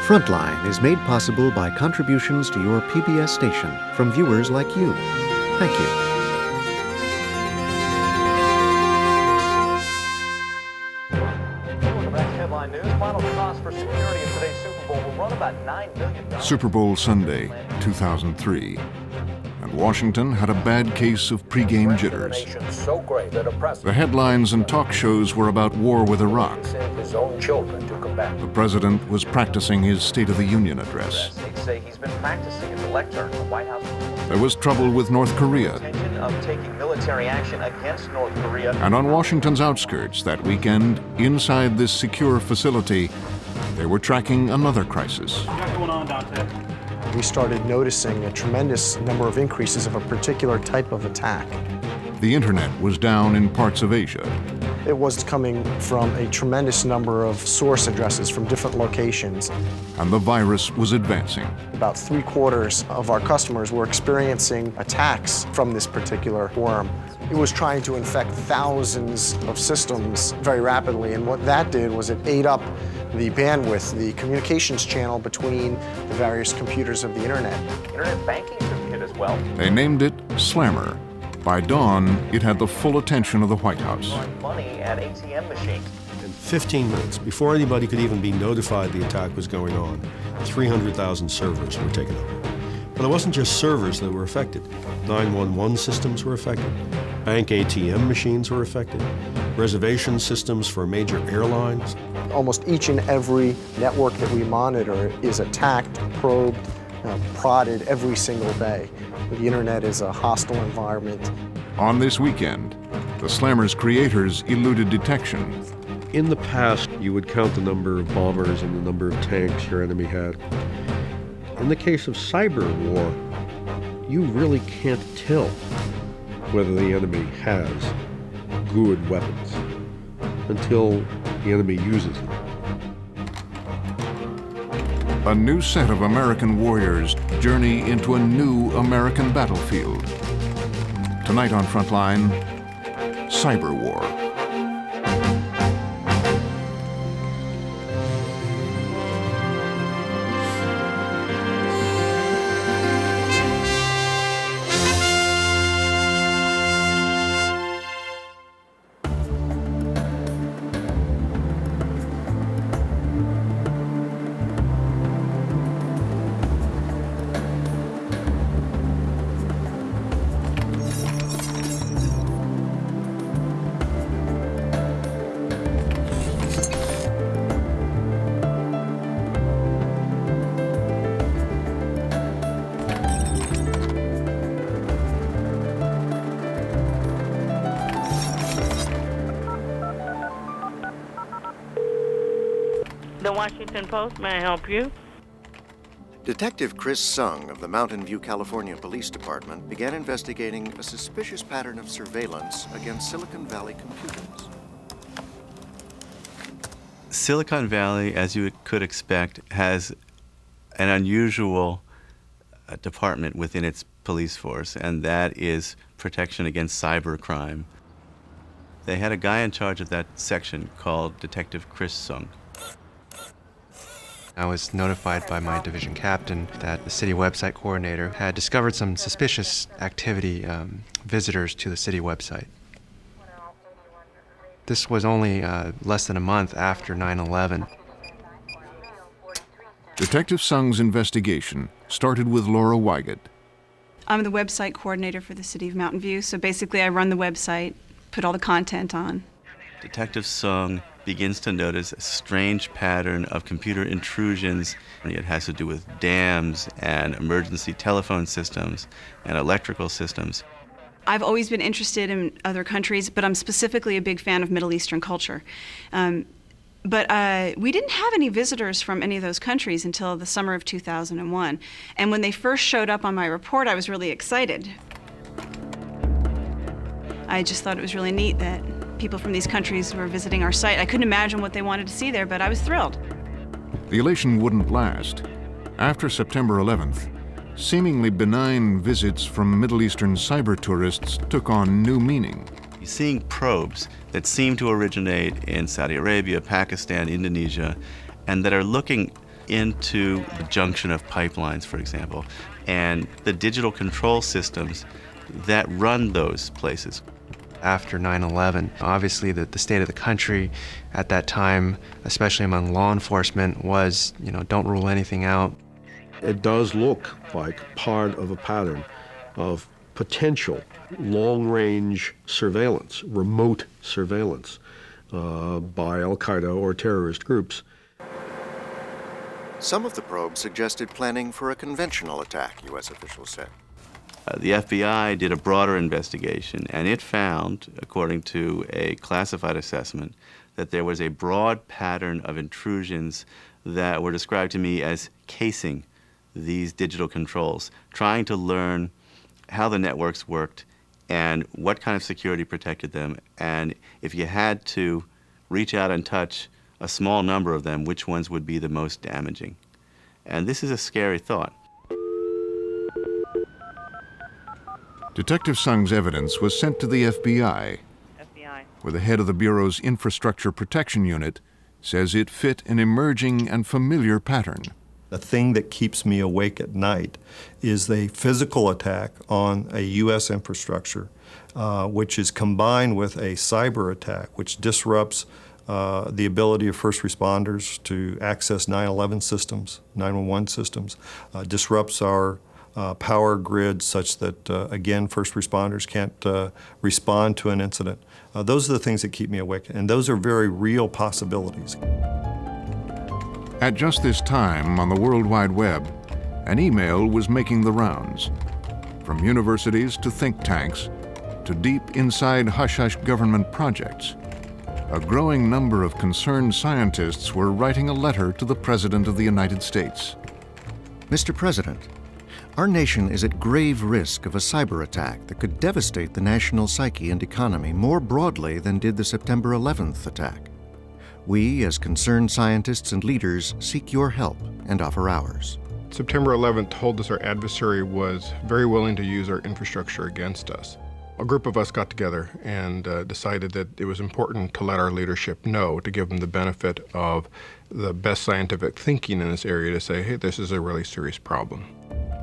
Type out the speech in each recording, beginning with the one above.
Frontline is made possible by contributions to your PBS station from viewers like you. Thank you. Headline news. Final cost for security in today's Super Bowl will run about $9 million. Super Bowl Sunday, 2003. And Washington had a bad case of pregame jitters. The headlines and talk shows were about war with Iraq. The president was practicing his State of the Union address. Say he's been practicing at the lectern at the White House. There was trouble with North Korea. Intention of taking military action against North Korea. And on Washington's outskirts that weekend, inside this secure facility, they were tracking another crisis. What's going on, Dante? We started noticing a tremendous number of increases of a particular type of attack. The internet was down in parts of Asia. It was coming from a tremendous number of source addresses from different locations. And the virus was advancing. About 3/4 of our customers were experiencing attacks from this particular worm. It was trying to infect thousands of systems very rapidly, and what that did was it ate up the bandwidth, the communications channel between the various computers of the internet. Internet banking took a hit as well. They named it Slammer. By dawn, it had the full attention of the White House. Money at ATM machines. In 15 minutes, before anybody could even be notified the attack was going on, 300,000 servers were taken over. But it wasn't just servers that were affected. 911 systems were affected. Bank ATM machines were affected. Reservation systems for major airlines. Almost each and every network that we monitor is attacked, probed, prodded every single day. The internet is a hostile environment. On this weekend, the Slammer's creators eluded detection. In the past, you would count the number of bombers and the number of tanks your enemy had. In the case of cyber war, you really can't tell whether the enemy has good weapons until the enemy uses them. A new set of American warriors journey into a new American battlefield. Tonight on Frontline, cyber war. The Washington Post, may I help you? Detective Chris Sung of the Mountain View, California Police Department began investigating a suspicious pattern of surveillance against Silicon Valley computers. Silicon Valley, as you could expect, has an unusual department within its police force, and that is protection against cybercrime. They had a guy in charge of that section called Detective Chris Sung. I was notified by my division captain that the city website coordinator had discovered some suspicious activity, visitors to the city website. This was only less than a month after 9/11. Detective Sung's investigation started with Laura Weigett. I'm the website coordinator for the city of Mountain View, so basically I run the website, put all the content on. Detective Sung begins to notice a strange pattern of computer intrusions. It has to do with dams and emergency telephone systems and electrical systems. I've always been interested in other countries, but I'm specifically a big fan of Middle Eastern culture. But we didn't have any visitors from any of those countries until the summer of 2001. And when they first showed up on my report, I was really excited. I just thought it was really neat that people from these countries were visiting our site. I couldn't imagine what they wanted to see there, but I was thrilled. The elation wouldn't last. After September 11th, seemingly benign visits from Middle Eastern cyber tourists took on new meaning. You're seeing probes that seem to originate in Saudi Arabia, Pakistan, Indonesia, and that are looking into the junction of pipelines, for example, and the digital control systems that run those places. After 9/11, obviously the state of the country at that time, especially among law enforcement, was, don't rule anything out. It does look like part of a pattern of potential long-range surveillance, remote surveillance by Al-Qaeda or terrorist groups. Some of the probes suggested planning for a conventional attack, U.S. officials said. The FBI did a broader investigation, and it found, according to a classified assessment, that there was a broad pattern of intrusions that were described to me as casing these digital controls, trying to learn how the networks worked and what kind of security protected them, and if you had to reach out and touch a small number of them, which ones would be the most damaging. And this is a scary thought. Detective Sung's evidence was sent to the FBI, where the head of the Bureau's Infrastructure Protection Unit says it fit an emerging and familiar pattern. The thing that keeps me awake at night is the physical attack on a U.S. infrastructure, which is combined with a cyber attack, which disrupts the ability of first responders to access 911 systems, 911 systems, disrupts our power grid such that, again, first responders can't respond to an incident. Those are the things that keep me awake, and those are very real possibilities. At just this time, on the World Wide Web, an email was making the rounds. From universities to think tanks, to deep inside hush-hush government projects, a growing number of concerned scientists were writing a letter to the President of the United States. Mr. President, our nation is at grave risk of a cyber attack that could devastate the national psyche and economy more broadly than did the September 11th attack. We, as concerned scientists and leaders, seek your help and offer ours. September 11th told us our adversary was very willing to use our infrastructure against us. A group of us got together and decided that it was important to let our leadership know, to give them the benefit of the best scientific thinking in this area, to say, hey, this is a really serious problem.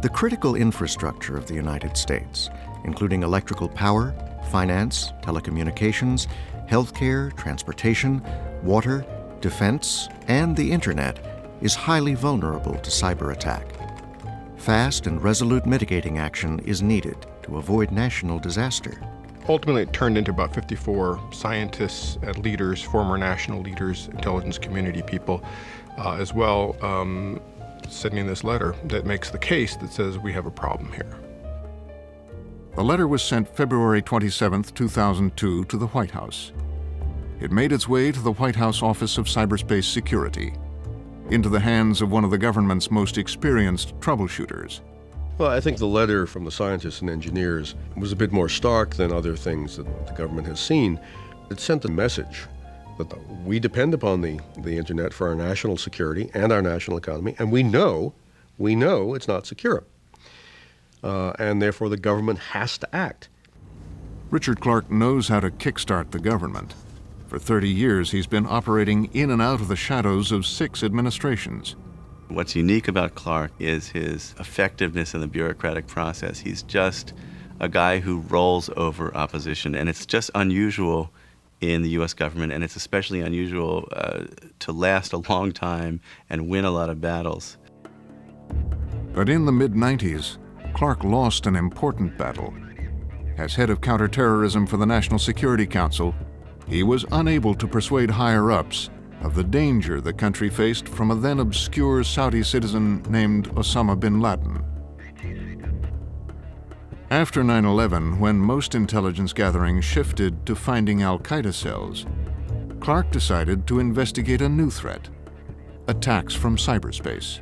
The critical infrastructure of the United States, including electrical power, finance, telecommunications, healthcare, transportation, water, defense, and the internet, is highly vulnerable to cyber attack. Fast and resolute mitigating action is needed to avoid national disaster. Ultimately, it turned into about 54 scientists and leaders, former national leaders, intelligence community people, as well, sending this letter that makes the case that says we have a problem here. The letter was sent February 27, 2002, to the White House. It made its way to the White House Office of Cyberspace Security, into the hands of one of the government's most experienced troubleshooters. Well, I think the letter from the scientists and engineers was a bit more stark than other things that the government has seen. It sent a message that we depend upon the internet for our national security and our national economy, and we know it's not secure. And therefore the government has to act. Richard Clark knows how to kickstart the government. For 30 years, he's been operating in and out of the shadows of 6 administrations. What's unique about Clark is his effectiveness in the bureaucratic process. He's just a guy who rolls over opposition, and it's just unusual in the U.S. government, and it's especially unusual to last a long time and win a lot of battles. But in the mid-90s, Clark lost an important battle. As head of counterterrorism for the National Security Council, he was unable to persuade higher-ups of the danger the country faced from a then obscure Saudi citizen named Osama bin Laden. After 9/11, when most intelligence gathering shifted to finding al-Qaeda cells, Clark decided to investigate a new threat: attacks from cyberspace.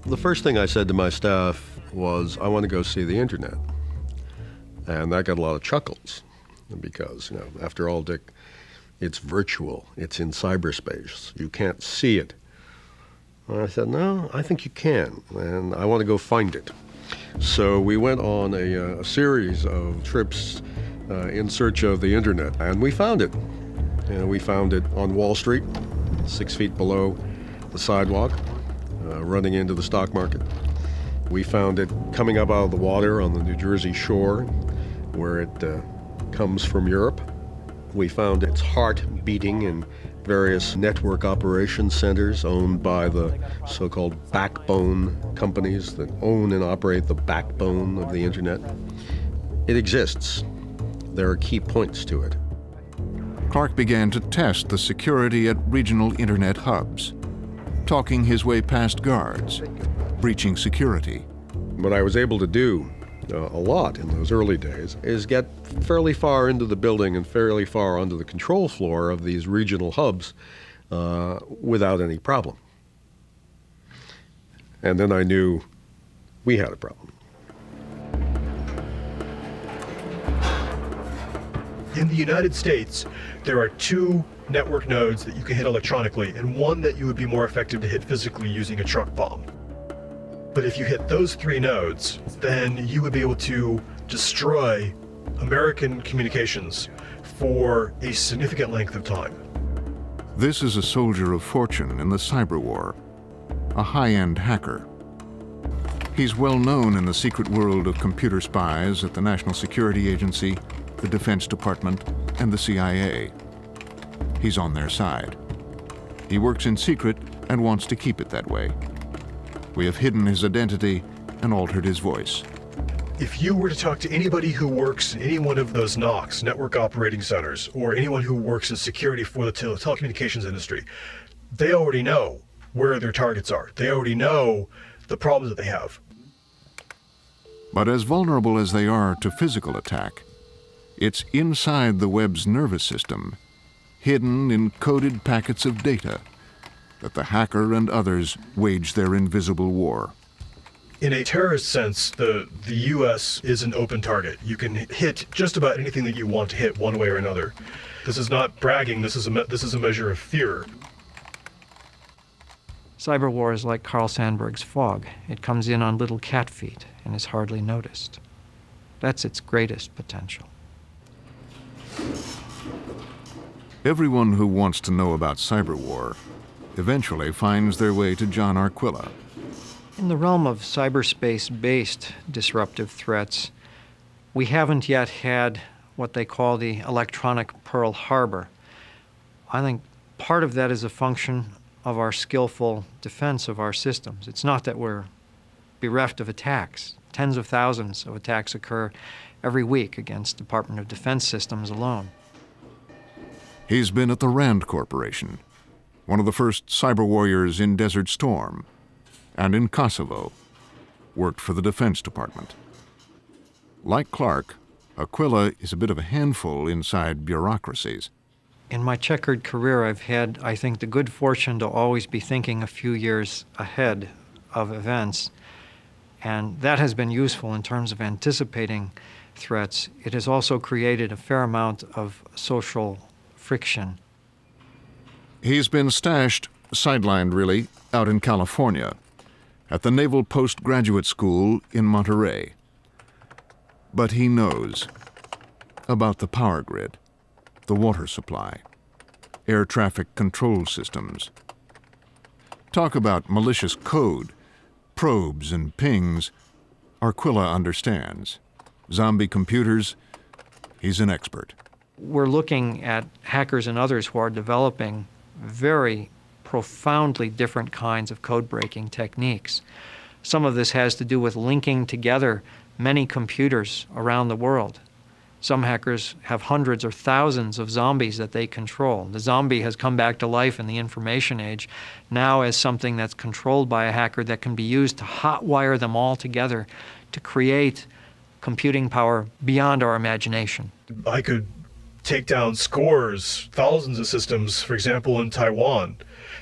The first thing I said to my staff was, I want to go see the internet. And that got a lot of chuckles, because, after all, Dick, it's virtual. It's in cyberspace. You can't see it. And I said, no, I think you can, and I want to go find it. So we went on a series of trips in search of the internet, and we found it. And we found it on Wall Street, 6 feet below the sidewalk. running into the stock market. We found it coming up out of the water on the New Jersey shore, where it comes from Europe. We found its heart beating in various network operation centers owned by the so-called backbone companies that own and operate the backbone of the internet. It exists. There are key points to it. Clark began to test the security at regional internet hubs, talking his way past guards, breaching security. What I was able to do a lot in those early days is get fairly far into the building and fairly far onto the control floor of these regional hubs without any problem. And then I knew we had a problem. In the United States, there are 2 network nodes that you can hit electronically, and one that you would be more effective to hit physically using a truck bomb. But if you hit those 3 nodes, then you would be able to destroy American communications for a significant length of time. This is a soldier of fortune in the cyber war, a high-end hacker. He's well known in the secret world of computer spies at the National Security Agency, the Defense Department, and the CIA. He's on their side. He works in secret and wants to keep it that way. We have hidden his identity and altered his voice. If you were to talk to anybody who works in any one of those NOCs, network operating centers, or anyone who works in security for the telecommunications industry, they already know where their targets are. They already know the problems that they have. But as vulnerable as they are to physical attack, it's inside the web's nervous system, hidden in coded packets of data, that the hacker and others wage their invisible war. In a terrorist sense, the U.S. is an open target. You can hit just about anything that you want to hit one way or another. This is not bragging, this is a measure of fear. Cyber war is like Carl Sandburg's fog. It comes in on little cat feet and is hardly noticed. That's its greatest potential. Everyone who wants to know about cyber war eventually finds their way to John Arquilla. In the realm of cyberspace-based disruptive threats, we haven't yet had what they call the electronic Pearl Harbor. I think part of that is a function of our skillful defense of our systems. It's not that we're bereft of attacks. Tens of thousands of attacks occur every week against Department of Defense systems alone. He's been at the Rand Corporation, one of the first cyber warriors in Desert Storm, and in Kosovo, worked for the Defense Department. Like Clark, Aquila is a bit of a handful inside bureaucracies. In my checkered career, I've had, I think, the good fortune to always be thinking a few years ahead of events, and that has been useful in terms of anticipating threats. It has also created a fair amount of social friction. He's been stashed, sidelined really, out in California, at the Naval Postgraduate School in Monterey. But he knows about the power grid, the water supply, air traffic control systems. Talk about malicious code, probes and pings, Arquilla understands. Zombie computers, he's an expert. We're looking at hackers and others who are developing very profoundly different kinds of code-breaking techniques. Some of this has to do with linking together many computers around the world. Some hackers have hundreds or thousands of zombies that they control. The zombie has come back to life in the information age now as something that's controlled by a hacker that can be used to hotwire them all together to create computing power beyond our imagination. I could take down scores, thousands of systems, for example, in Taiwan,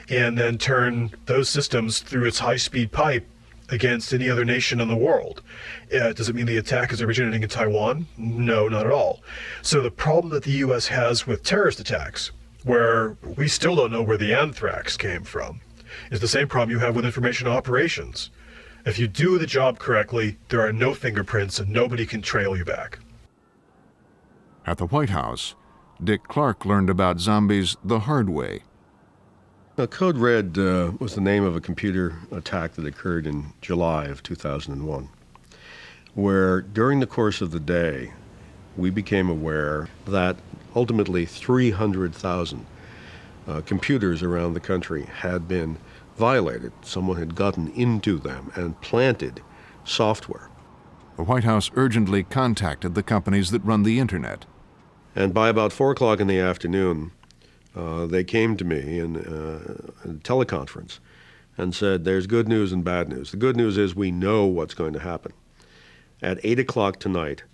and then turn those systems through its high-speed pipe against any other nation in the world. Does it mean the attack is originating in Taiwan? No, not at all. So the problem that the U.S. has with terrorist attacks, where we still don't know where the anthrax came from, is the same problem you have with information operations. If you do the job correctly, there are no fingerprints and nobody can trail you back. At the White House, Dick Clark learned about zombies the hard way. Now, Code Red was the name of a computer attack that occurred in July of 2001, where during the course of the day, we became aware that ultimately 300,000 computers around the country had been violated. Someone had gotten into them and planted software. The White House urgently contacted the companies that run the internet. And by about 4 o'clock in the afternoon, they came to me in a teleconference and said, there's good news and bad news. The good news is we know what's going to happen. At 8 o'clock tonight,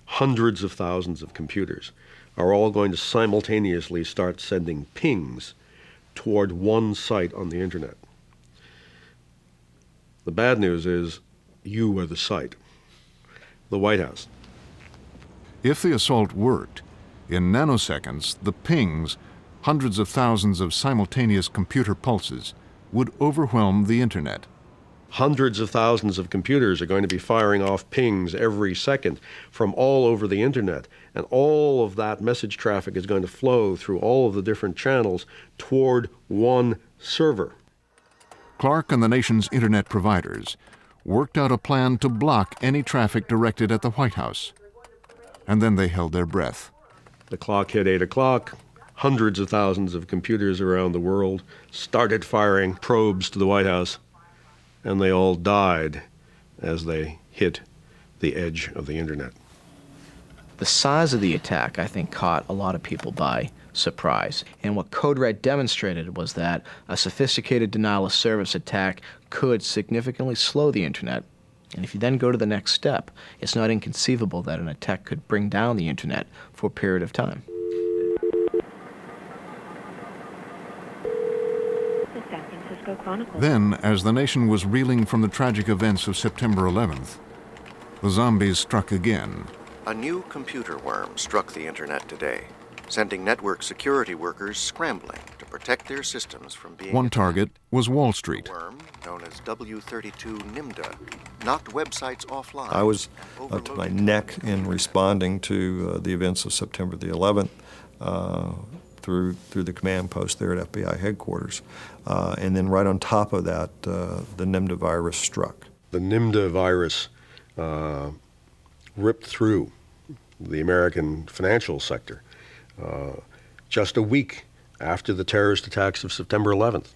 hundreds of thousands of computers are all going to simultaneously start sending pings toward one site on the internet. The bad news is you are the site, the White House. If the assault worked, in nanoseconds, the pings, hundreds of thousands of simultaneous computer pulses, would overwhelm the internet. Hundreds of thousands of computers are going to be firing off pings every second from all over the internet, and all of that message traffic is going to flow through all of the different channels toward one server. Clark and the nation's internet providers worked out a plan to block any traffic directed at the White House. And then they held their breath. The clock hit 8 o'clock. Hundreds of thousands of computers around the world started firing probes to the White House, and they all died as they hit the edge of the internet. The size of the attack, I think, caught a lot of people by surprise. And what Code Red demonstrated was that a sophisticated denial of service attack could significantly slow the internet. And if you then go to the next step, it's not inconceivable that an attack could bring down the internet for a period of time. The San Francisco Chronicle. Then, as the nation was reeling from the tragic events of September 11th, the zombies struck again. A new computer worm struck the internet today, sending network security workers scrambling to protect their systems from being One target was Wall Street. The worm, known as W32 NIMDA, knocked websites offline. I was up to my neck in responding to the events of September the 11th through the command post there at FBI headquarters. And then right on top of that, the NIMDA virus struck. The NIMDA virus ripped through the American financial sector just a week after the terrorist attacks of September 11th.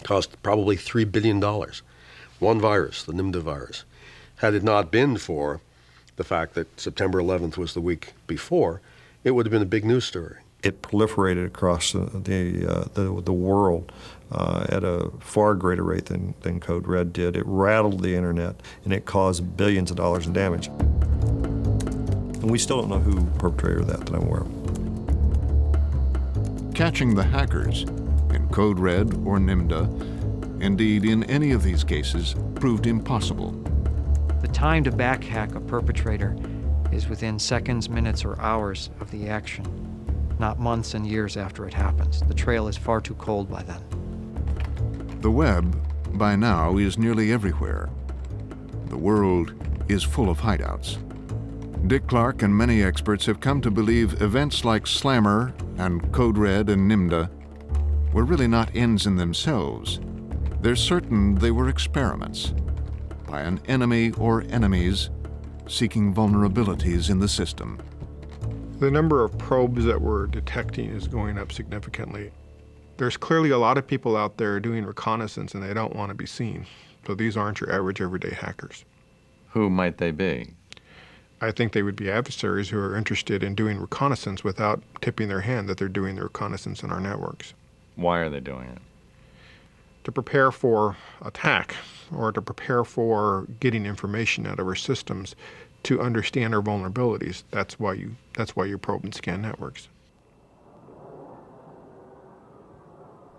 Cost probably $3 billion. One virus, the NIMDA virus. Had it not been for the fact that September 11th was the week before, it would have been a big news story. It proliferated across the world at a far greater rate than Code Red did. It rattled the internet, and it caused billions of dollars in damage. And we still don't know who perpetrated that I'm aware of. Catching the hackers in Code Red or NIMDA, indeed in any of these cases, proved impossible. The time to backhack a perpetrator is within seconds, minutes, or hours of the action, not months and years after it happens. The trail is far too cold by then. The web, by now, is nearly everywhere. The world is full of hideouts. Dick Clark and many experts have come to believe events like Slammer and Code Red and NIMDA were really not ends in themselves. They're certain they were experiments by an enemy or enemies seeking vulnerabilities in the system. The number of probes that we're detecting is going up significantly. There's clearly a lot of people out there doing reconnaissance and they don't want to be seen. So these aren't your average everyday hackers. Who might they be? I think they would be adversaries who are interested in doing reconnaissance without tipping their hand that they're doing the reconnaissance in our networks. Why are they doing it? To prepare for attack or to prepare for getting information out of our systems to understand our vulnerabilities. That's why you probe and scan networks.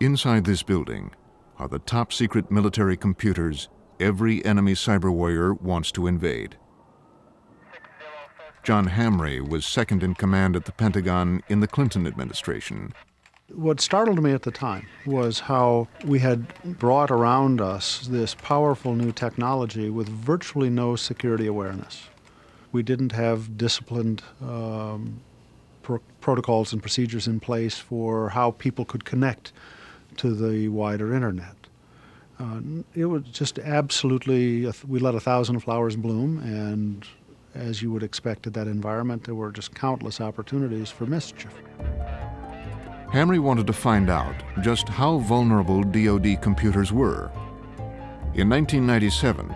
Inside this building are the top secret military computers every enemy cyber warrior wants to invade. John Hamre was second in command at the Pentagon in the Clinton administration. What startled me at the time was how we had brought around us this powerful new technology with virtually no security awareness. We didn't have disciplined protocols and procedures in place for how people could connect to the wider internet. It was just absolutely, we let 1,000 flowers bloom, and as you would expect at that environment, there were just countless opportunities for mischief. Hamre wanted to find out just how vulnerable DoD computers were. In 1997,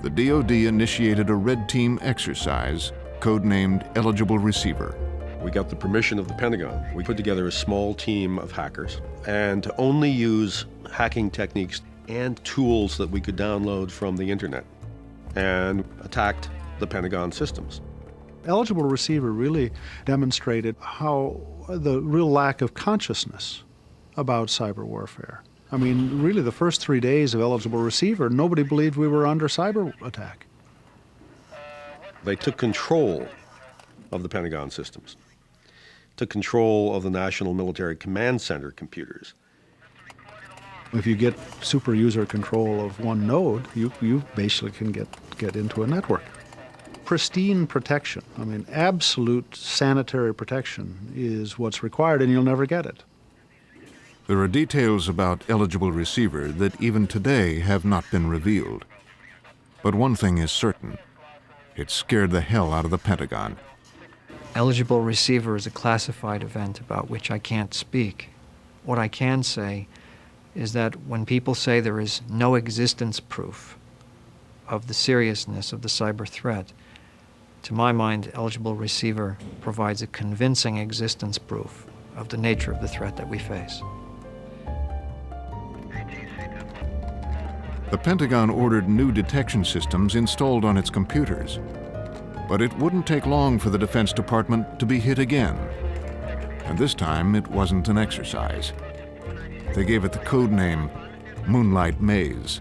the DoD initiated a red team exercise codenamed Eligible Receiver. We got the permission of the Pentagon. We put together a small team of hackers and to only use hacking techniques and tools that we could download from the internet, and attacked the Pentagon systems. Eligible Receiver really demonstrated how the real lack of consciousness about cyber warfare. I mean, really the first 3 days of Eligible Receiver, nobody believed we were under cyber attack. They took control of the Pentagon systems, took control of the National Military Command Center computers. If you get super user control of one node, you basically can get into a network. Pristine protection, I mean, absolute sanitary protection is what's required, and you'll never get it. There are details about Eligible Receiver that even today have not been revealed. But one thing is certain. It scared the hell out of the Pentagon. Eligible Receiver is a classified event about which I can't speak. What I can say is that when people say there is no existence proof of the seriousness of the cyber threat, to my mind, Eligible Receiver provides a convincing existence proof of the nature of the threat that we face. The Pentagon ordered new detection systems installed on its computers. But it wouldn't take long for the Defense Department to be hit again. And this time, it wasn't an exercise. They gave it the code name Moonlight Maze.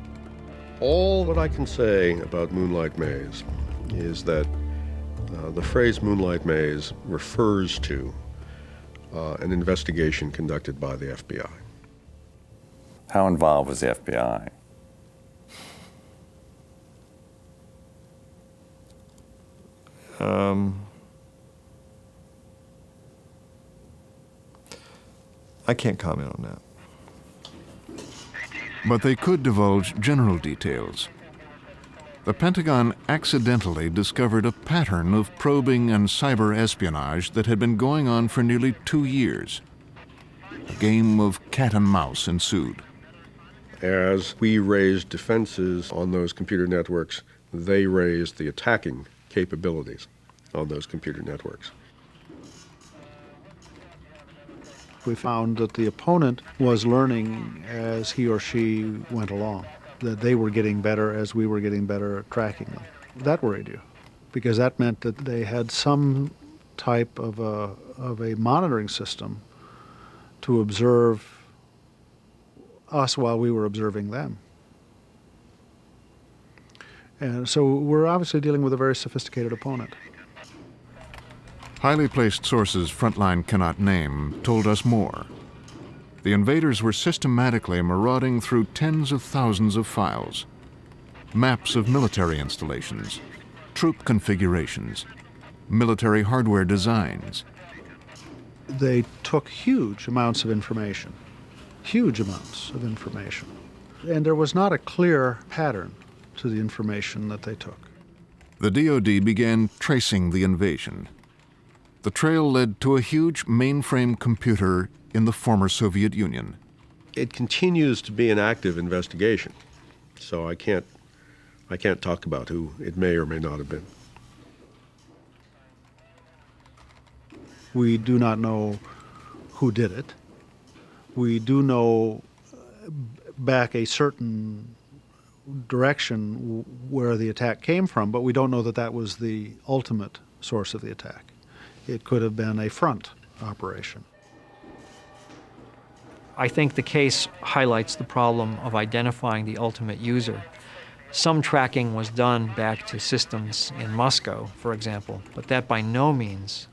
All that I can say about Moonlight Maze is that the phrase Moonlight Maze refers to an investigation conducted by the FBI. How involved was the FBI? I can't comment on that. But they could divulge general details. The Pentagon accidentally discovered a pattern of probing and cyber espionage that had been going on for nearly 2 years. A game of cat and mouse ensued. As we raised defenses on those computer networks, they raised the attacking capabilities on those computer networks. We found that the opponent was learning as he or she went along, that they were getting better as we were getting better at tracking them. That worried you, because that meant that they had some type of a monitoring system to observe us while we were observing them. And so we're obviously dealing with a very sophisticated opponent. Highly placed sources Frontline cannot name told us more. The invaders were systematically marauding through tens of thousands of files. Maps of military installations, troop configurations, military hardware designs. They took huge amounts of information, and there was not a clear pattern to the information that they took. The DoD began tracing the invasion. The trail led to a huge mainframe computer in the former Soviet Union. It continues to be an active investigation, so I can't talk about who it may or may not have been. We do not know who did it. We do know back a certain direction where the attack came from, but we don't know that that was the ultimate source of the attack. It could have been a front operation. I think the case highlights the problem of identifying the ultimate user. Some tracking was done back to systems in Moscow, for example, but that by no means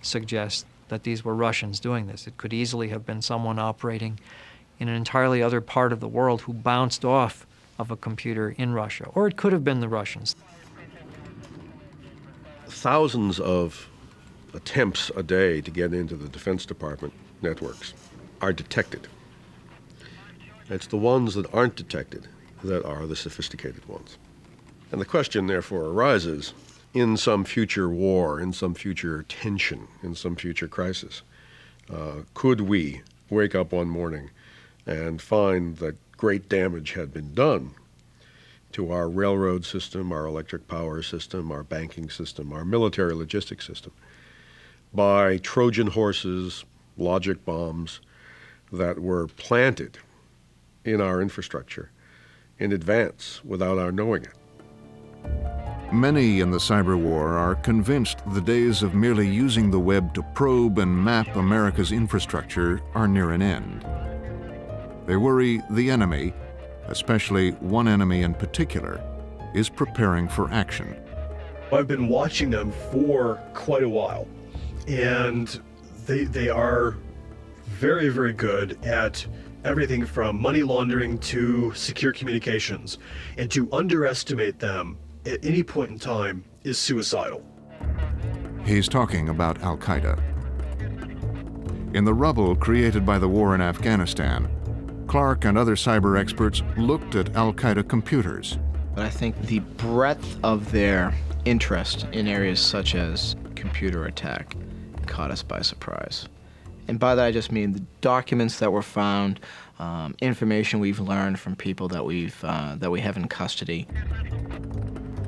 suggests that these were Russians doing this. It could easily have been someone operating in an entirely other part of the world who bounced off of a computer in Russia, or it could have been the Russians. Thousands of attempts a day to get into the Defense Department networks are detected. It's the ones that aren't detected that are the sophisticated ones. And the question, therefore, arises, in some future war, in some future tension, in some future crisis, could we wake up one morning and find that great damage had been done to our railroad system, our electric power system, our banking system, our military logistics system, by Trojan horses, logic bombs that were planted in our infrastructure in advance without our knowing it? Many in the cyber war are convinced the days of merely using the web to probe and map America's infrastructure are near an end. They worry the enemy, especially one enemy in particular, is preparing for action. I've been watching them for quite a while, and they are very, very good at everything from money laundering to secure communications, and to underestimate them at any point in time is suicidal. He's talking about Al-Qaeda. In the rubble created by the war in Afghanistan, Clark and other cyber experts looked at Al-Qaeda computers. But I think the breadth of their interest in areas such as computer attack caught us by surprise. And by that I just mean the documents that were found, information we've learned from people that we have in custody.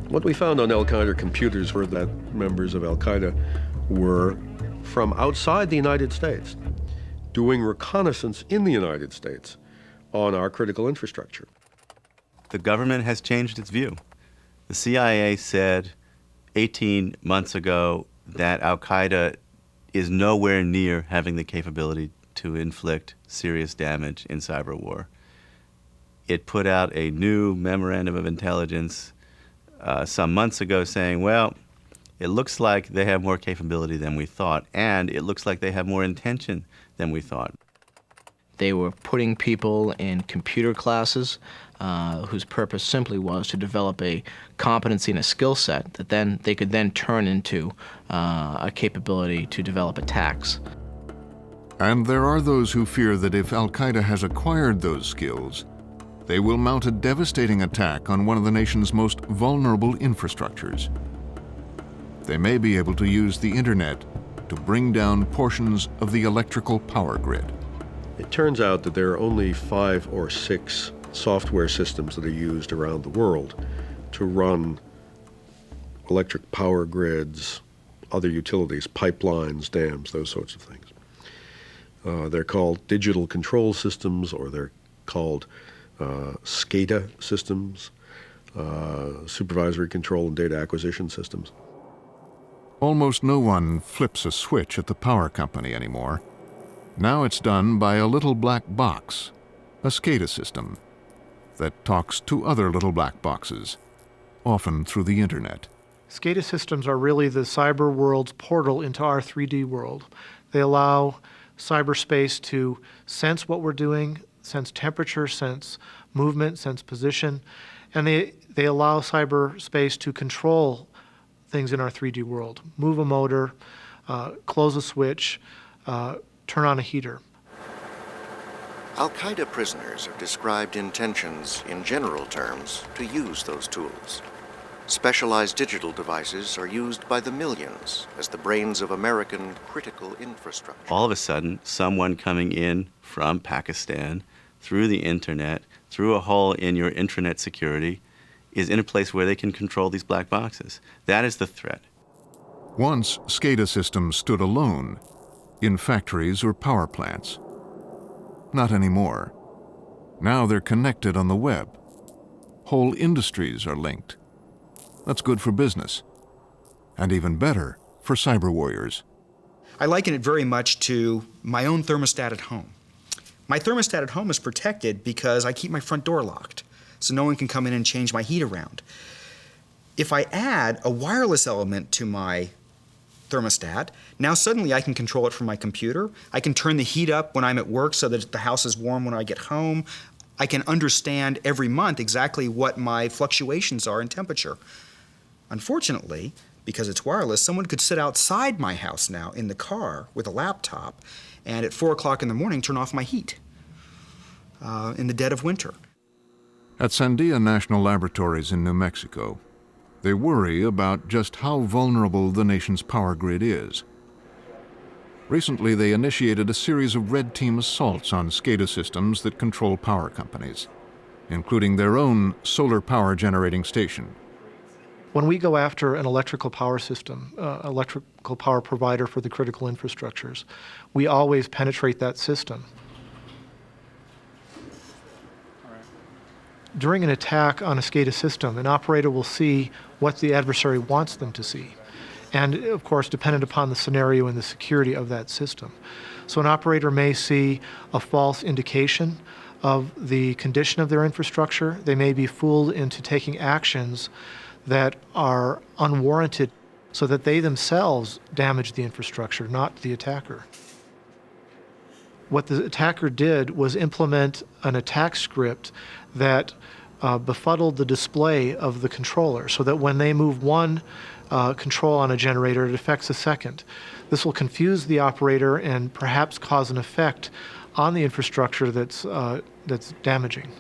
What we found on Al-Qaeda computers were that members of Al-Qaeda were from outside the United States, doing reconnaissance in the United States on our critical infrastructure. The government has changed its view. The CIA said 18 months ago that Al-Qaeda is nowhere near having the capability to inflict serious damage in cyber war. It put out a new memorandum of intelligence some months ago saying, well, it looks like they have more capability than we thought, and it looks like they have more intention than we thought. They were putting people in computer classes whose purpose simply was to develop a competency and a skill set that then they could then turn into a capability to develop attacks. And there are those who fear that if Al-Qaeda has acquired those skills, they will mount a devastating attack on one of the nation's most vulnerable infrastructures. They may be able to use the internet to bring down portions of the electrical power grid. It turns out that there are only 5 or 6 software systems that are used around the world to run electric power grids, other utilities, pipelines, dams, those sorts of things. They're called digital control systems, or they're called SCADA systems, supervisory control and data acquisition systems. Almost no one flips a switch at the power company anymore. Now it's done by a little black box, a SCADA system, that talks to other little black boxes, often through the internet. SCADA systems are really the cyber world's portal into our 3D world. They allow cyberspace to sense what we're doing, sense temperature, sense movement, sense position, and they allow cyberspace to control things in our 3D world. Move a motor, close a switch, turn on a heater. Al-Qaeda prisoners have described intentions in general terms to use those tools. Specialized digital devices are used by the millions as the brains of American critical infrastructure. All of a sudden, someone coming in from Pakistan through the internet, through a hole in your intranet security, is in a place where they can control these black boxes. That is the threat. Once, SCADA systems stood alone in factories or power plants. Not anymore. Now they're connected on the web. Whole industries are linked. That's good for business, and even better for cyber warriors. I liken it very much to my own thermostat at home. My thermostat at home is protected because I keep my front door locked, so no one can come in and change my heat around. If I add a wireless element to my thermostat, now suddenly I can control it from my computer. I can turn the heat up when I'm at work so that the house is warm when I get home. I can understand every month exactly what my fluctuations are in temperature. Unfortunately, because it's wireless, someone could sit outside my house now in the car with a laptop and at 4 o'clock in the morning turn off my heat. in the dead of winter. At Sandia National Laboratories in New Mexico, they worry about just how vulnerable the nation's power grid is. Recently, they initiated a series of red team assaults on SCADA systems that control power companies, including their own solar power generating station. When we go after an electrical power system, electrical power provider for the critical infrastructures, we always penetrate that system. During an attack on a SCADA system, an operator will see what the adversary wants them to see, and of course dependent upon the scenario and the security of that system. So an operator may see a false indication of the condition of their infrastructure. They may be fooled into taking actions that are unwarranted so that they themselves damage the infrastructure, not the attacker. What the attacker did was implement an attack script that befuddled the display of the controller so that when they move one control on a generator, it affects a second. This will confuse the operator and perhaps cause an effect on the infrastructure that's damaging.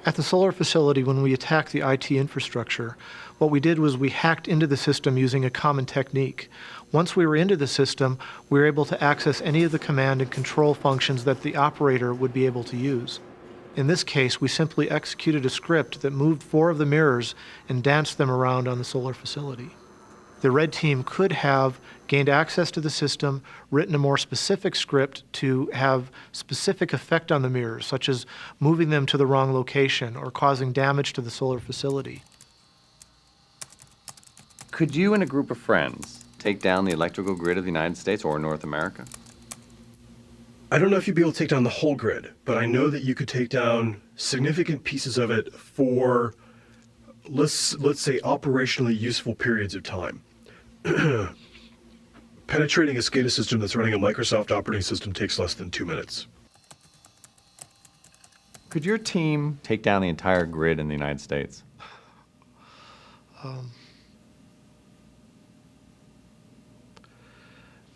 At the solar facility, when we attacked the IT infrastructure, what we did was we hacked into the system using a common technique. Once we were into the system, we were able to access any of the command and control functions that the operator would be able to use. In this case, we simply executed a script that moved 4 of the mirrors and danced them around on the solar facility. The red team could have gained access to the system, written a more specific script to have specific effect on the mirrors, such as moving them to the wrong location or causing damage to the solar facility. Could you and a group of friends take down the electrical grid of the United States or North America? I don't know if you'd be able to take down the whole grid, but I know that you could take down significant pieces of it for, let's say, operationally useful periods of time. Penetrating a SCADA system that's running a Microsoft operating system takes less than 2 minutes. Could your team take down the entire grid in the United States?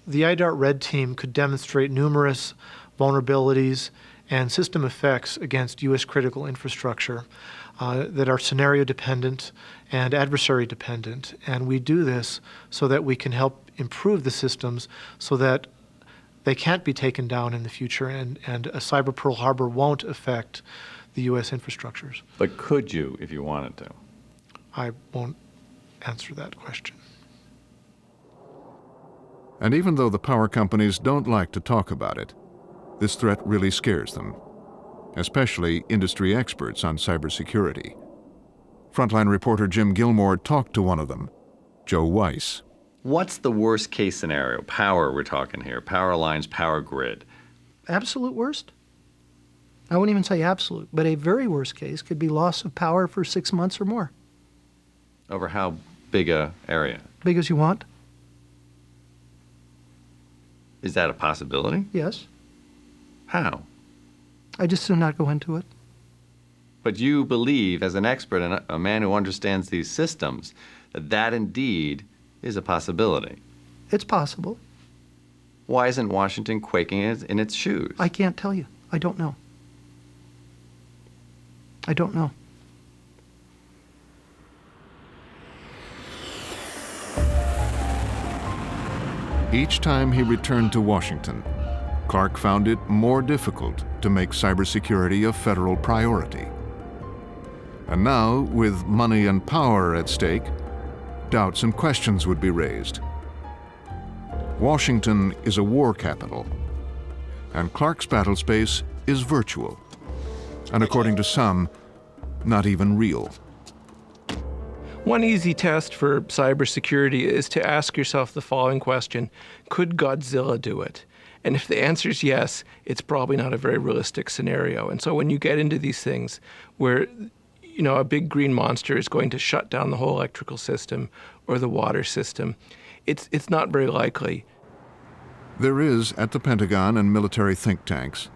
The IDART Red Team could demonstrate numerous vulnerabilities and system effects against U.S. critical infrastructure that are scenario dependent and adversary dependent. And we do this so that we can help improve the systems so that they can't be taken down in the future and a cyber Pearl Harbor won't affect the U.S. infrastructures. But could you if you wanted to? I won't answer that question. And even though the power companies don't like to talk about it, this threat really scares them, especially industry experts on cybersecurity. Frontline reporter Jim Gilmore talked to one of them, Joe Weiss. What's the worst case scenario? Power, we're talking here. Power lines, power grid. Absolute worst? I wouldn't even say absolute, but a very worst case could be loss of power for 6 months or more. Over how big a area? Big as you want. Is that a possibility? Yes. How? I just do not go into it. But you believe, as an expert and a man who understands these systems, that that indeed is a possibility. It's possible. Why isn't Washington quaking in its shoes? I can't tell you. I don't know. I don't know. Each time he returned to Washington, Clark found it more difficult to make cybersecurity a federal priority. And now, with money and power at stake, doubts and questions would be raised. Washington is a war capital, and Clark's battle space is virtual, and according to some, not even real. One easy test for cybersecurity is to ask yourself the following question: could Godzilla do it? And if the answer is yes, it's probably not a very realistic scenario. And so when you get into these things where, you know, a big green monster is going to shut down the whole electrical system or the water system, it's not very likely. There is, at the Pentagon and military think tanks,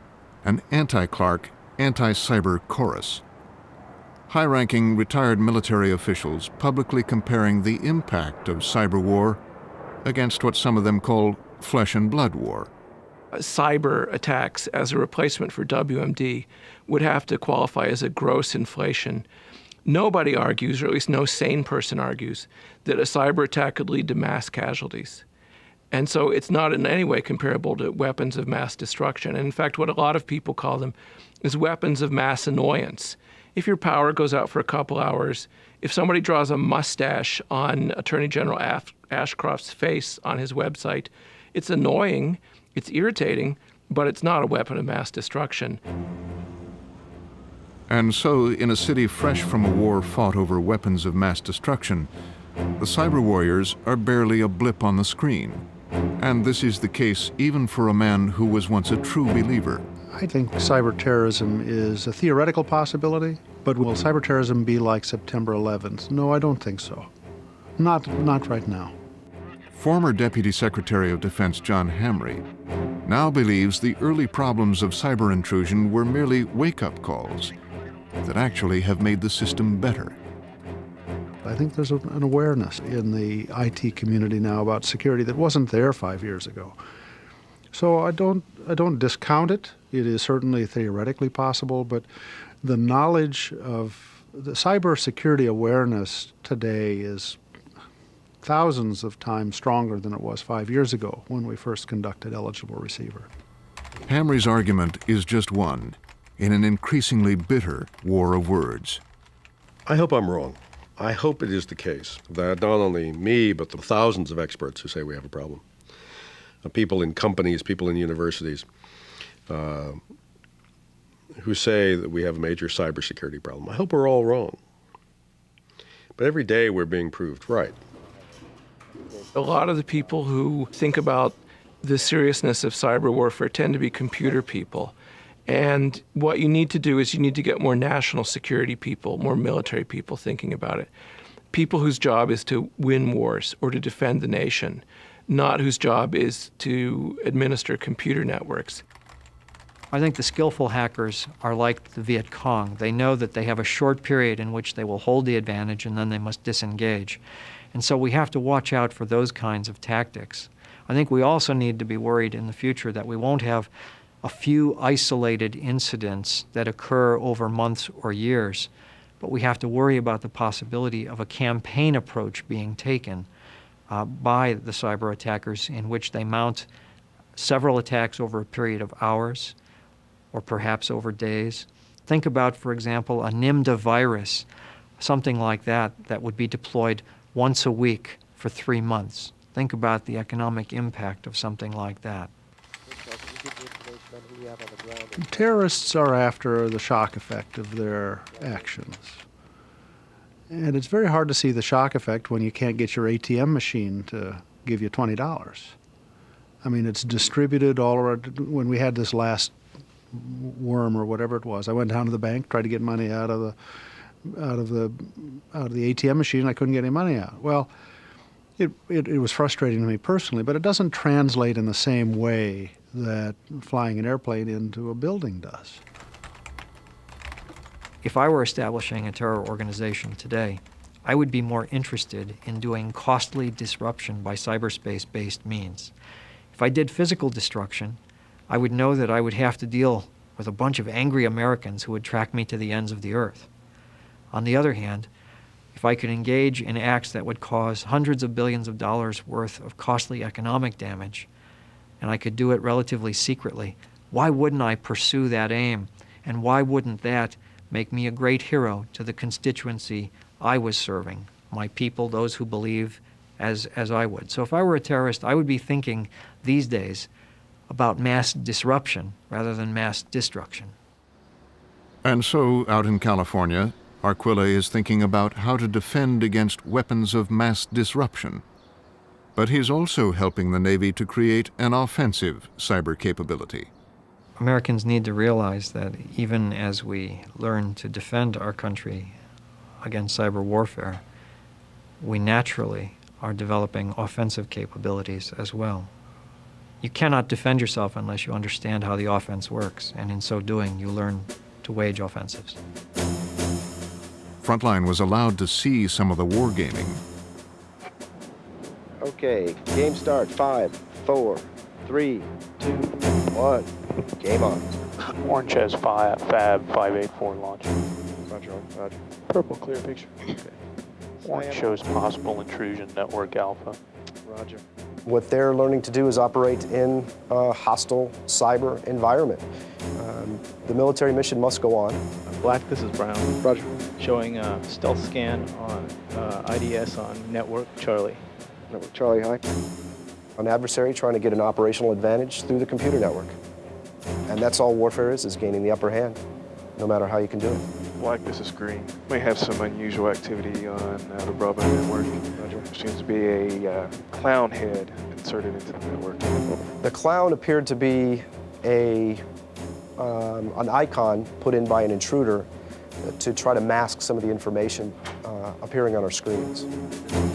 an anti-Clark, anti-cyber chorus. High-ranking retired military officials publicly comparing the impact of cyber war against what some of them call flesh and blood war, cyber attacks as a replacement for WMD would have to qualify as a gross inflation. Nobody argues, or at least no sane person argues, that a cyber attack could lead to mass casualties. And so it's not in any way comparable to weapons of mass destruction. And in fact, what a lot of people call them is weapons of mass annoyance. If your power goes out for a couple hours, if somebody draws a mustache on Attorney General Ashcroft's face on his website, it's annoying, it's irritating, but it's not a weapon of mass destruction. And so, in a city fresh from a war fought over weapons of mass destruction, the cyber warriors are barely a blip on the screen. And this is the case even for a man who was once a true believer. I think cyber terrorism is a theoretical possibility, but will cyber terrorism be like September 11th? No, I don't think so. Not right now. Former Deputy Secretary of Defense John Hamre now believes the early problems of cyber intrusion were merely wake-up calls that actually have made the system better. I think there's an awareness in the IT community now about security that wasn't there 5 years ago. So I don't discount it. It is certainly theoretically possible, but the knowledge of the cybersecurity awareness today is thousands of times stronger than it was 5 years ago when we first conducted Eligible Receiver. Hamre's argument is just one in an increasingly bitter war of words. I hope I'm wrong. I hope it is the case that not only me, but the thousands of experts who say we have a problem, people in companies, people in universities, who say that we have a major cybersecurity problem. I hope we're all wrong. But every day we're being proved right. A lot of the people who think about the seriousness of cyber warfare tend to be computer people. And what you need to do is you need to get more national security people, more military people thinking about it. People whose job is to win wars or to defend the nation, not whose job is to administer computer networks. I think the skillful hackers are like the Viet Cong. They know that they have a short period in which they will hold the advantage and then they must disengage. And so we have to watch out for those kinds of tactics. I think we also need to be worried in the future that we won't have a few isolated incidents that occur over months or years, but we have to worry about the possibility of a campaign approach being taken by the cyber attackers in which they mount several attacks over a period of hours or perhaps over days. Think about, for example, a NIMDA virus, something like that, that would be deployed once a week for 3 months. Think about the economic impact of something like that. Terrorists are after the shock effect of their actions. And it's very hard to see the shock effect when you can't get your ATM machine to give you $20. I mean, it's distributed all around. When we had this last worm or whatever it was, I went down to the bank, tried to get money out of the ATM machine. I couldn't get any money out. Well, it was frustrating to me personally, but it doesn't translate in the same way that flying an airplane into a building does. If I were establishing a terror organization today, I would be more interested in doing costly disruption by cyberspace-based means. If I did physical destruction, I would know that I would have to deal with a bunch of angry Americans who would track me to the ends of the earth. On the other hand, if I could engage in acts that would cause hundreds of billions of dollars worth of costly economic damage, and I could do it relatively secretly, why wouldn't I pursue that aim? And why wouldn't that make me a great hero to the constituency I was serving, my people, those who believe as I would? So if I were a terrorist, I would be thinking these days about mass disruption rather than mass destruction. And so, out in California, Arquilla is thinking about how to defend against weapons of mass disruption. But he's also helping the Navy to create an offensive cyber capability. Americans need to realize that even as we learn to defend our country against cyber warfare, we naturally are developing offensive capabilities as well. You cannot defend yourself unless you understand how the offense works, and in so doing, you learn to wage offensives. Frontline was allowed to see some of the wargaming. Okay, game start. 5, 4, 3, 2... 1. Game on. Orange has Fab 584 launch. Roger, roger. Purple, clear picture. Okay. Orange shows possible intrusion, network alpha. Roger. What they're learning to do is operate in a hostile cyber environment. The military mission must go on. Black, this is Brown. Roger. Showing a stealth scan on IDS on network Charlie. Network Charlie, hi. An adversary trying to get an operational advantage through the computer network. And that's all warfare is gaining the upper hand, no matter how you can do it. Black, this is Green. May have some unusual activity on the Bravo network. Roger. Seems to be a clown head inserted into the network. The clown appeared to be an icon put in by an intruder to try to mask some of the information appearing on our screens.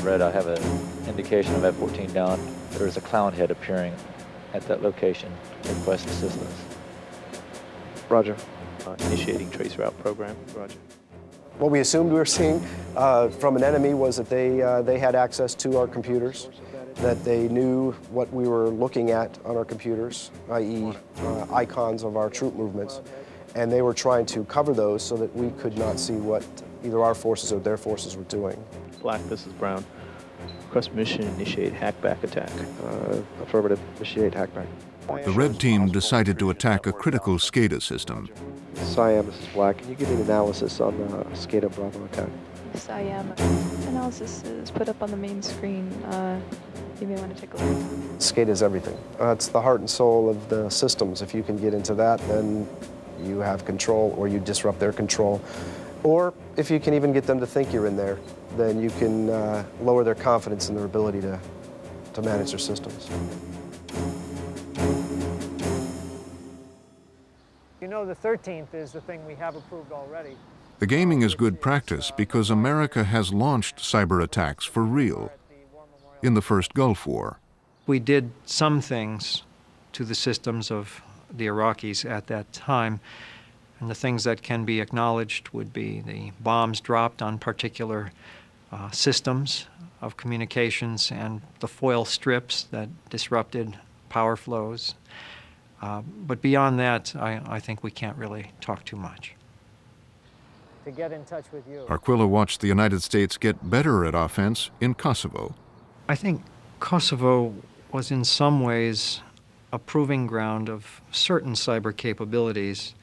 Red, I have an indication of F-14 down. There is a clown head appearing at that location. Request assistance. Roger. Initiating trace route program. Roger. What we assumed we were seeing from an enemy was that they had access to our computers, that they knew what we were looking at on our computers, i.e. icons of our troop movements, and they were trying to cover those so that we could not see what either our forces or their forces were doing. Black, this is Brown. Request mission, initiate hackback attack. Affirmative, initiate hackback. The red team decided to attack a critical SCADA system. Siam, this is Black. Can you give me an analysis on the SCADA Bravo attack? Siam. Analysis is put up on the main screen. You may want to take a look. SCADA is everything. It's the heart and soul of the systems. If you can get into that, then you have control, or you disrupt their control. Or if you can even get them to think you're in there, then you can lower their confidence in their ability to manage their systems. You know, the 13th is the thing we have approved already. The gaming is good practice because America has launched cyber attacks for real in the first Gulf War. We did some things to the systems of the Iraqis at that time, and the things that can be acknowledged would be the bombs dropped on particular systems of communications and the foil strips that disrupted power flows. But beyond that, I think we can't really talk too much. To get in touch with you. Arquilla watched the United States get better at offense in Kosovo. I think Kosovo was in some ways a proving ground of certain cyber capabilities.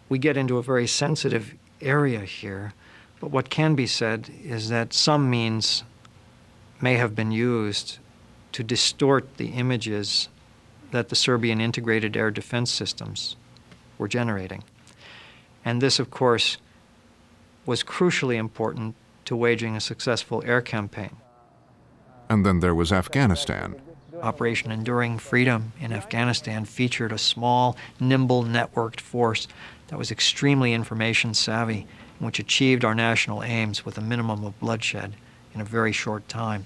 We get into a very sensitive area here, but what can be said is that some means may have been used to distort the images that the Serbian integrated air defense systems were generating. And this, of course, was crucially important to waging a successful air campaign. And then there was Afghanistan. Operation Enduring Freedom in Afghanistan featured a small, nimble, networked force that was extremely information savvy, which achieved our national aims with a minimum of bloodshed in a very short time.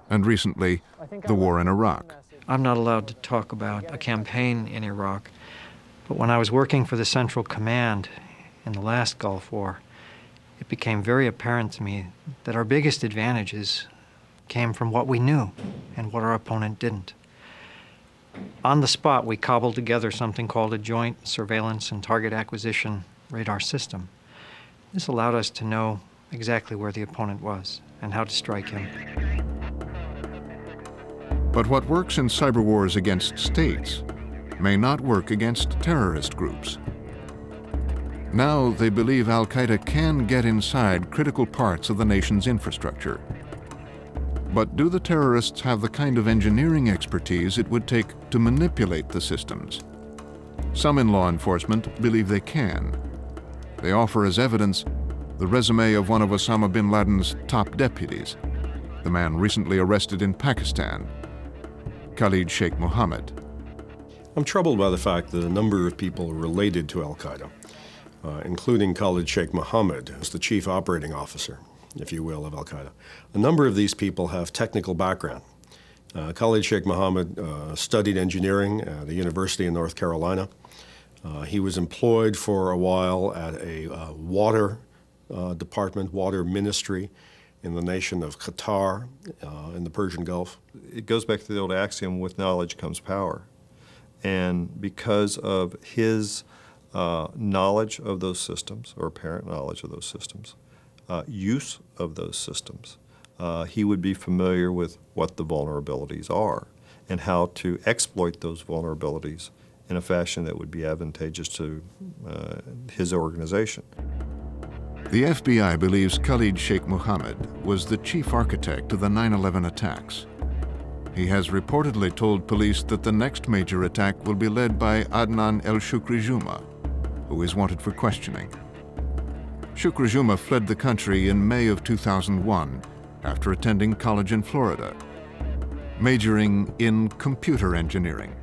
And recently, the war in Iraq. I'm not allowed to talk about a campaign in Iraq, but when I was working for the Central Command in the last Gulf War, it became very apparent to me that our biggest advantages came from what we knew and what our opponent didn't. On the spot, we cobbled together something called a joint surveillance and target acquisition radar system. This allowed us to know exactly where the opponent was and how to strike him. But what works in cyber wars against states may not work against terrorist groups. Now they believe Al-Qaeda can get inside critical parts of the nation's infrastructure. But do the terrorists have the kind of engineering expertise it would take to manipulate the systems? Some in law enforcement believe they can. They offer as evidence the resume of one of Osama bin Laden's top deputies, the man recently arrested in Pakistan, Khalid Sheikh Mohammed. I'm troubled by the fact that a number of people related to Al-Qaeda, including Khalid Sheikh Mohammed, who's the chief operating officer, if you will, of Al-Qaeda. A number of these people have technical background. Khalid Sheikh Mohammed studied engineering at the University in North Carolina. He was employed for a while at a water department, water ministry in the nation of Qatar in the Persian Gulf. It goes back to the old axiom, with knowledge comes power. And because of his knowledge of those systems, or apparent knowledge of those systems, use of those systems, he would be familiar with what the vulnerabilities are and how to exploit those vulnerabilities in a fashion that would be advantageous to his organization. The FBI believes Khalid Sheikh Mohammed was the chief architect of the 9/11 attacks. He has reportedly told police that the next major attack will be led by Adnan El-Shukri Juma, who is wanted for questioning. Shukri Juma fled the country in May of 2001 after attending college in Florida, majoring in computer engineering.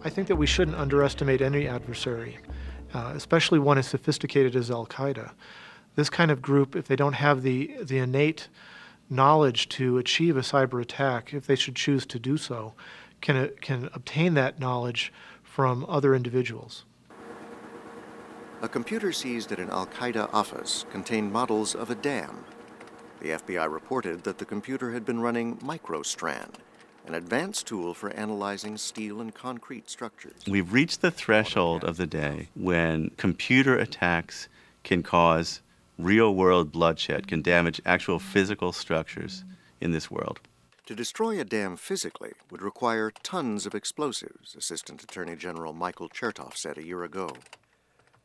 I think that we shouldn't underestimate any adversary, especially one as sophisticated as Al-Qaeda. This kind of group, if they don't have the innate knowledge to achieve a cyber attack, if they should choose to do so, can obtain that knowledge from other individuals. A computer seized at an Al-Qaeda office contained models of a dam. The FBI reported that the computer had been running MicroStrand, an advanced tool for analyzing steel and concrete structures. We've reached the threshold of the day when computer attacks can cause real-world bloodshed, can damage actual physical structures in this world. To destroy a dam physically would require tons of explosives, Assistant Attorney General Michael Chertoff said a year ago.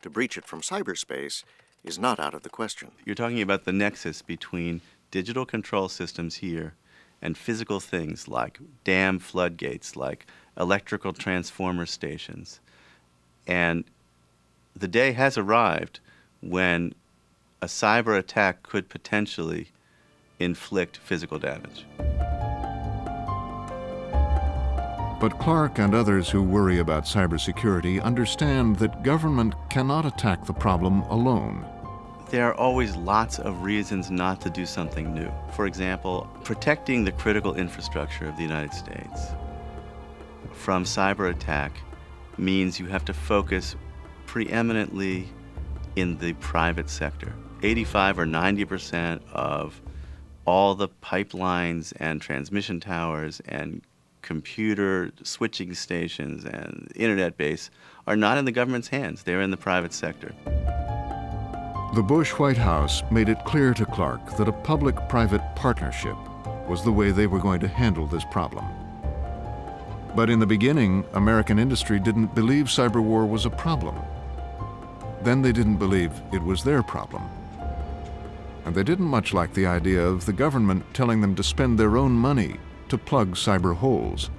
To breach it from cyberspace is not out of the question. You're talking about the nexus between digital control systems here and physical things like dam floodgates, like electrical transformer stations. And the day has arrived when a cyber attack could potentially inflict physical damage. But Clark and others who worry about cybersecurity understand that government cannot attack the problem alone. There are always lots of reasons not to do something new. For example, protecting the critical infrastructure of the United States from cyber attack means you have to focus preeminently in the private sector. 85 or 90% of all the pipelines and transmission towers and computer switching stations and internet base are not in the government's hands. They're in the private sector. The Bush White House made it clear to Clark that a public-private partnership was the way they were going to handle this problem. But in the beginning, American industry didn't believe cyber war was a problem. Then they didn't believe it was their problem. And they didn't much like the idea of the government telling them to spend their own money to plug cyber holes.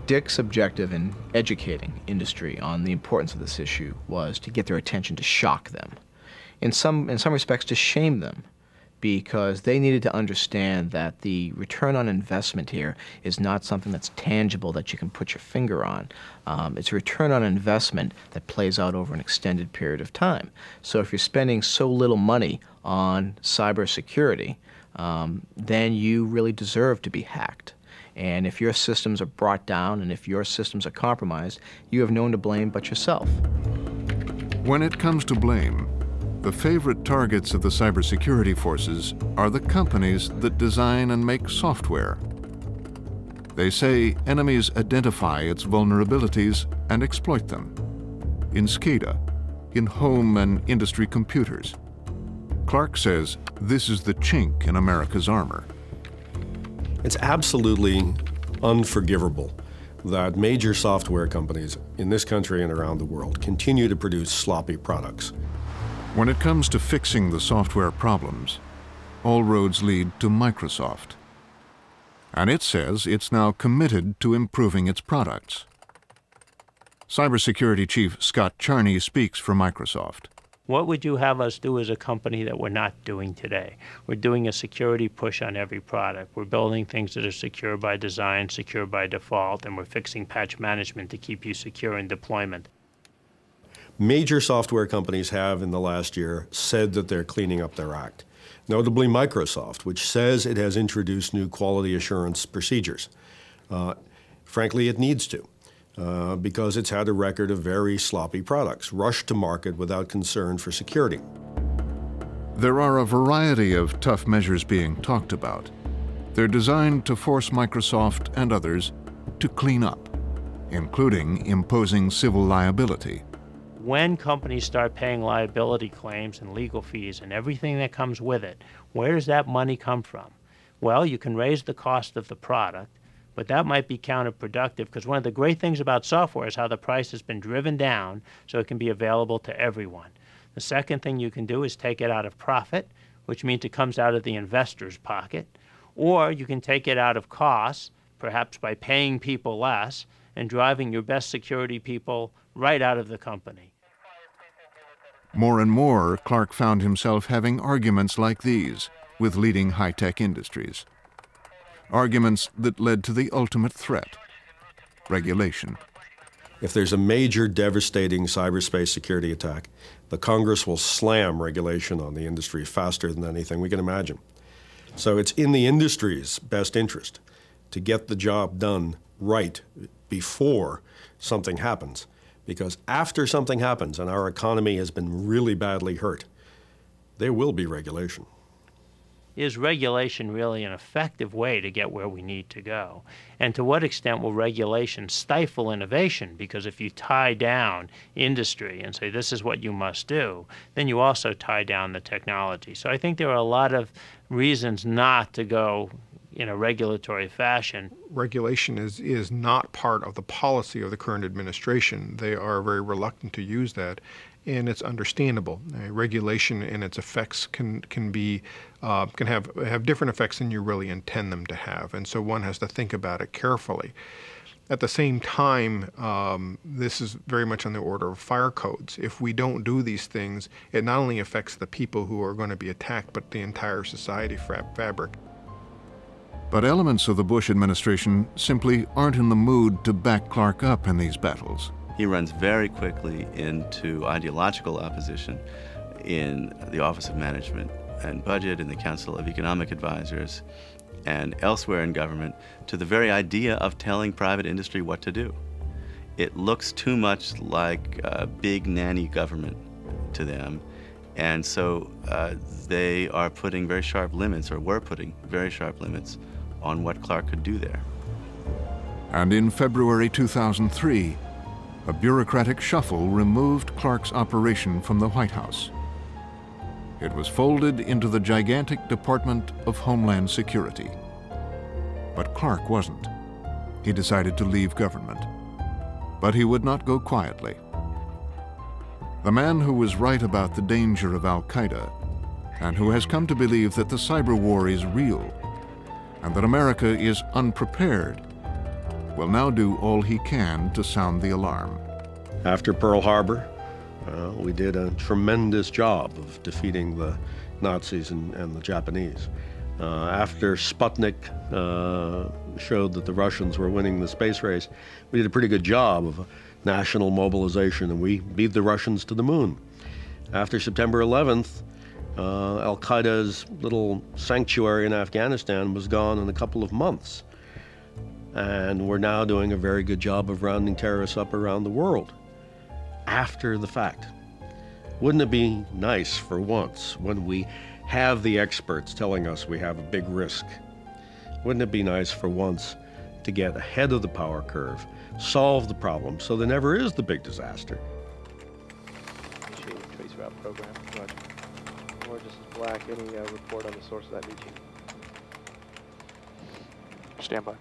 Dick's objective in educating industry on the importance of this issue was to get their attention, to shock them. In some respects, to shame them, because they needed to understand that the return on investment here is not something that's tangible that you can put your finger on. It's a return on investment that plays out over an extended period of time. So if you're spending so little money on cybersecurity, then you really deserve to be hacked. And if your systems are brought down and if your systems are compromised, you have no one to blame but yourself. When it comes to blame, the favorite targets of the cybersecurity forces are the companies that design and make software. They say enemies identify its vulnerabilities and exploit them. In SCADA, in home and industry computers. Clark says this is the chink in America's armor. It's absolutely unforgivable that major software companies in this country and around the world continue to produce sloppy products. When it comes to fixing the software problems, all roads lead to Microsoft. And it says it's now committed to improving its products. Cybersecurity Chief Scott Charney speaks for Microsoft. What would you have us do as a company that we're not doing today? We're doing a security push on every product. We're building things that are secure by design, secure by default, and we're fixing patch management to keep you secure in deployment. Major software companies have in the last year said that they're cleaning up their act. Notably Microsoft, which says it has introduced new quality assurance procedures. Frankly, it needs to. Because it's had a record of very sloppy products, rushed to market without concern for security. There are a variety of tough measures being talked about. They're designed to force Microsoft and others to clean up, including imposing civil liability. When companies start paying liability claims and legal fees and everything that comes with it, where does that money come from? Well, you can raise the cost of the product, but that might be counterproductive because one of the great things about software is how the price has been driven down so it can be available to everyone. The second thing you can do is take it out of profit, which means it comes out of the investor's pocket, or you can take it out of costs, perhaps by paying people less and driving your best security people right out of the company. More and more, Clark found himself having arguments like these with leading high-tech industries. Arguments that led to the ultimate threat: regulation. If there's a major devastating cyberspace security attack, the Congress will slam regulation on the industry faster than anything we can imagine. So it's in the industry's best interest to get the job done right before something happens. Because after something happens and our economy has been really badly hurt, there will be regulation. Is regulation really an effective way to get where we need to go? And to what extent will regulation stifle innovation? Because if you tie down industry and say this is what you must do, then you also tie down the technology. So I think there are a lot of reasons not to go in a regulatory fashion. Regulation is not part of the policy of the current administration. They are very reluctant to use that, and it's understandable. Regulation and its effects can have different effects than you really intend them to have, and so one has to think about it carefully. At the same time, this is very much on the order of fire codes. If we don't do these things, it not only affects the people who are going to be attacked, but the entire society fabric. But elements of the Bush administration simply aren't in the mood to back Clark up in these battles. He runs very quickly into ideological opposition in the Office of Management and Budget, in the Council of Economic Advisors, and elsewhere in government, to the very idea of telling private industry what to do. It looks too much like big nanny government to them, and so they are putting very sharp limits, or were putting very sharp limits, on what Clark could do there. And in February 2003, a bureaucratic shuffle removed Clark's operation from the White House. It was folded into the gigantic Department of Homeland Security. But Clark wasn't. He decided to leave government. But he would not go quietly. The man who was right about the danger of Al-Qaeda, and who has come to believe that the cyber war is real, and that America is unprepared, will now do all he can to sound the alarm. After Pearl Harbor, we did a tremendous job of defeating the Nazis and the Japanese. After Sputnik showed that the Russians were winning the space race, we did a pretty good job of national mobilization, and we beat the Russians to the moon. After September 11th, Al-Qaeda's little sanctuary in Afghanistan was gone in a couple of months. And we're now doing a very good job of rounding terrorists up around the world after the fact. Wouldn't it be nice for once, when we have the experts telling us we have a big risk, wouldn't it be nice for once to get ahead of the power curve, solve the problem so there never is the big disaster? Initiate trace route program. Roger. Orange, this is Black. Any report on the source of that leaching? Stand by.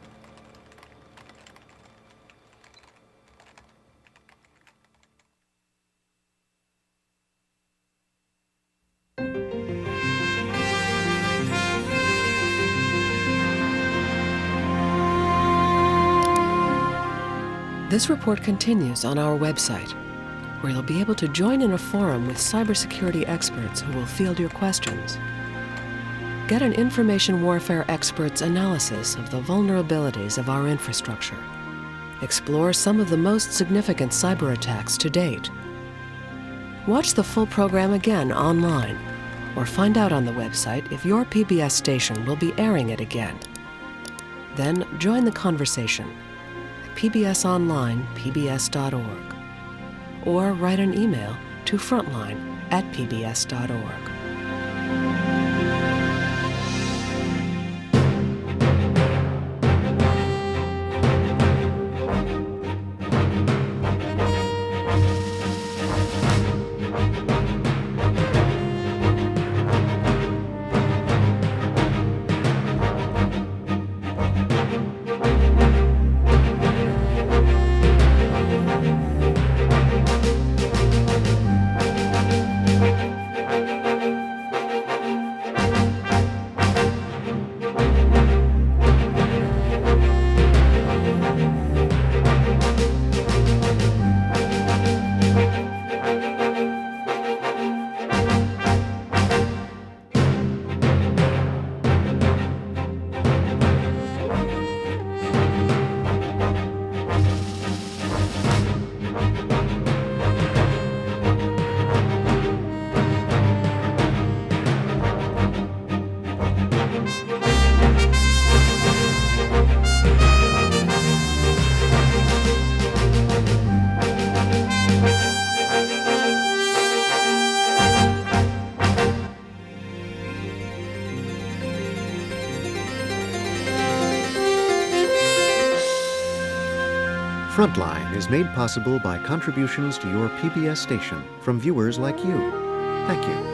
This report continues on our website, where you'll be able to join in a forum with cybersecurity experts who will field your questions. Get an information warfare expert's analysis of the vulnerabilities of our infrastructure. Explore some of the most significant cyber attacks to date. Watch the full program again online, or find out on the website if your PBS station will be airing it again. Then join the conversation at pbsonline@pbs.org, or write an email to frontline@pbs.org. Frontline is made possible by contributions to your PBS station from viewers like you. Thank you.